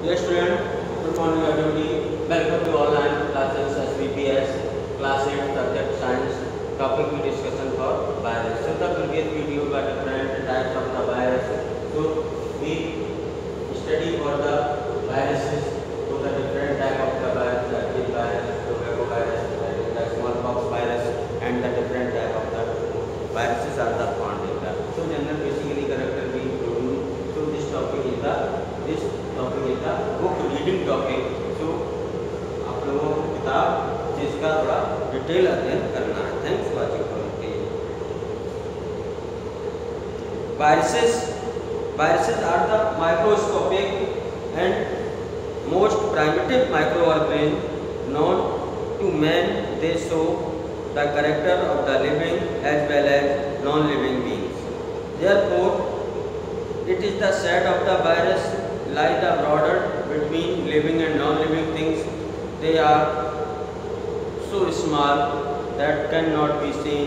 Dear student, good morning everybody. Welcome to online classes SVPS class 8 subject science. Topic we discussion for virus. So the previous video got different types of the virus. So we study for the viruses. So the different type of the virus, the active virus, tobacco virus, the smallpox virus, and the different type of the viruses are the found in the. So general basically character we do. So this topic is the book reading topic. तो आप लोगों को किताब जिसका थोड़ा detail अध्ययन करना है। Thanks for watching. Viruses are the microscopic and most primitive microorganisms known to man. They show the character of the living as well as non-living beings. Therefore, it is the set of the virus lie the border between living and non-living things. They are so small that cannot be seen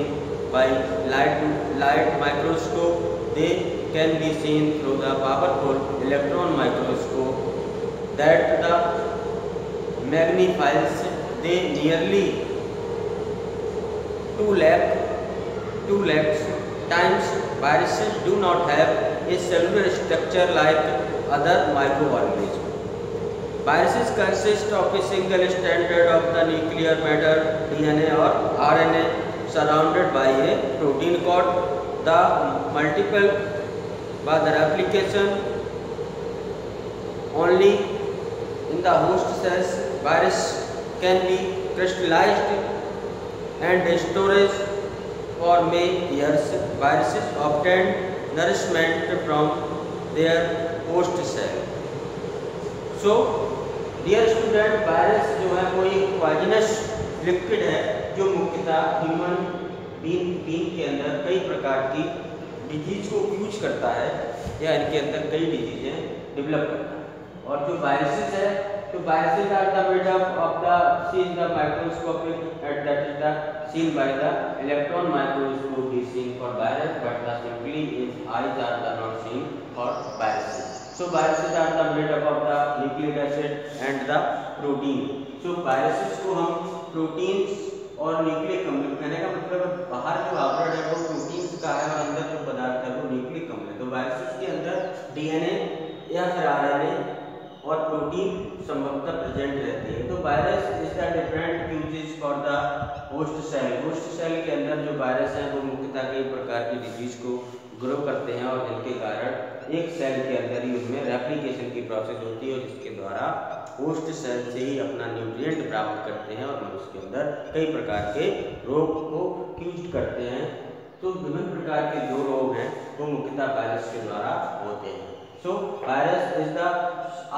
by light microscope. They can be seen through the powerful electron microscope that the magnifies. They nearly 2 lakhs times. Viruses do not have a cellular structure like other microorganisms. Viruses consist of a single strand of the nuclear matter DNA or RNA surrounded by a protein coat. The multiple by the replication only in the host cells. Virus can be crystallized and storage for many years. Viruses obtain nourishment from their host cell. So dear student, virus जो है वो एक poisonous liquid है जो मुख्यतः human being के अंदर कई प्रकार की डिजीज को फ्यूज करता है या इनके अंदर कई डिजीजें डेवलप करता है। और जो वायरसेस है तो viruses are the made up of the seen the microscopic at that is the seen by the electron microscope is seen for virus, but the simply its eyes are the not seen for viruses. So viruses are the made up of the nucleic acid and the protein. So viruses को हम proteins और nucleic अम्ल कहने का मतलब बाहर जो आवरण है वो प्रोटीन्स का है और अंदर जो पदार्थ है वो न्यूक्लिक अम्ल है। तो वायरसेस के अंदर डीएनए या फिर आरएनए और प्रोटीन संभवतः प्रेजेंट रहती है। तो virus is the different uses for the host cell. Host cell के अंदर जो वायरस हैं वो मुख्यतः कई प्रकार की डिजीज को ग्रो करते हैं और जिनके कारण एक सेल के अंदर ही उसमें रेप्लिकेशन की प्रोसेस होती है जिसके द्वारा होस्ट सेल से ही अपना न्यूट्रिएंट प्राप्त करते हैं और उसके अंदर कई प्रकार के रोग को क्यूज करते हैं। तो विभिन्न प्रकार के जो रोग हैं वो मुख्यतः वायरस के द्वारा होते हैं। So virus is the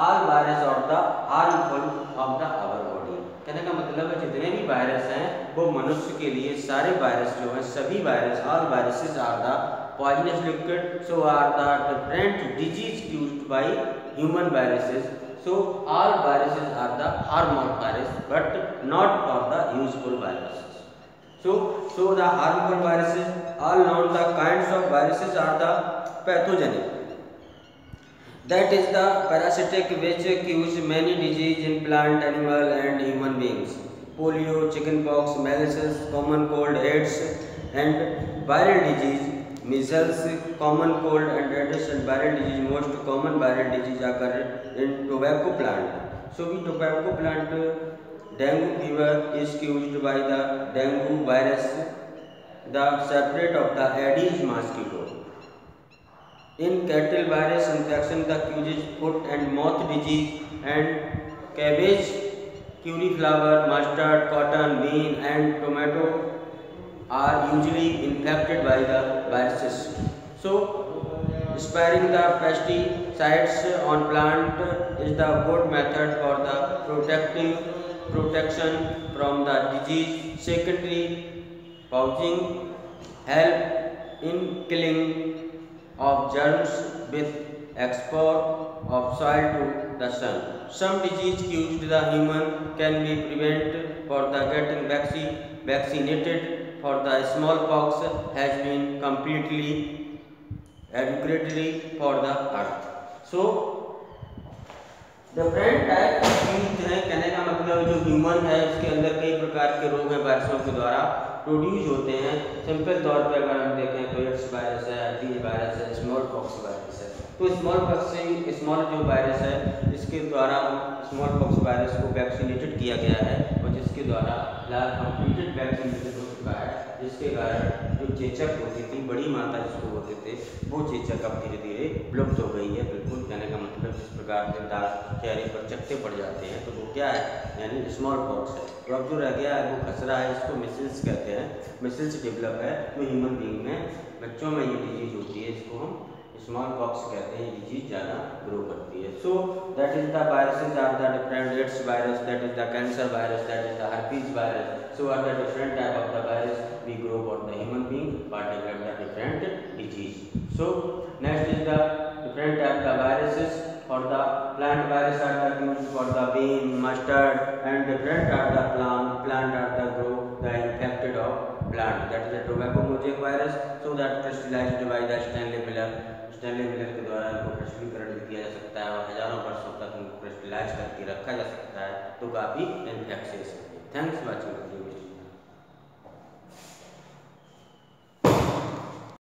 all virus of the harmful of the our body। कहने का मतलब है जितने भी वायरस हैं वो मनुष्य के लिए सारे वायरस जो हैं सभी virus all viruses are the poisonous liquid। So are the different disease caused by human viruses। So all viruses are the harmful virus but not for the useful viruses। So the harmful viruses all known the kinds of viruses are the pathogenic। That is the parasitic which cause many diseases in plant, animal and human beings. Polio, chickenpox, measles, common cold, AIDS and viral disease. Measles, common cold and AIDS and viral disease. Most common viral disease occur in tobacco plant. So the tobacco plant dengue fever is caused by the dengue virus, the separate of the Aedes mosquito. In cattle virus infection the causes foot and mouth disease and cabbage, cauliflower, mustard, cotton, bean and tomato are usually infected by the viruses. So sparing the pesticides on plant is the good method for the protection from the disease. Secondly, pouching help in killing of germs with export of soil to the sun. Some disease caused the human can be prevented for the getting vaccinated for the smallpox has been completely adequately for the earth. So different type fuse हैं, कहने का मतलब जो human है उसके अंदर कई प्रकार के रोग हैं वायरसों के द्वारा प्रोड्यूस होते हैं। सिंपल तौर पे अगर हम देखें तो एड्स वायरस है, डी वायरस है, स्मॉल पॉक्स वायरस है। तो स्मॉल पॉक्स से स्मॉल जो वायरस है इसके द्वारा स्मॉल पॉक्स वायरस को वैक्सीनेटेड किया गया है और जिसके द्वारा फिलहाल कंप्लीटेड वैक्सीनेटेड हो चुका है, जिसके कारण जो चेचक होती थी बड़ी मात्रा जिसको होते थे वो चेचक अब धीरे धीरे विलुप्त हो गई है। बिल्कुल कहने का मतलब जिस प्रकार से दाग चेहरे पर चकते पड़ जाते हैं तो वो क्या है, यानी स्मॉल पॉक्स है। तो अब जो रह गया है वो खसरा है, इसको मिसल्स कहते हैं। मिसल्स डेवलप है जो ह्यूमन बीइंग में बच्चों में ये डिजीज होती है, इसको हम स्मॉल पॉक्स कहते हैं। ये डिजीज ज़्यादा ग्रो करती है। So that is the viruses are the different AIDS virus, that is the cancer virus, that is the herpes virus. So are the different type of the virus we grow for the human being but they have the different disease. So next is the different type of viruses. For the plant virus are the used for the bean, mustard and different are the plant are the grow the infected of plant, that is the tobacco mosaic virus. So that crystallized by the Stanley Miller के द्वारा इनको क्रिस्टलीकरण भी किया जा सकता है और हजारों वर्षों तक इनको क्रिस्टलाइज करके रखा जा सकता है, तो काफ़ी इन्फेक्शियस है। Thanks for watching.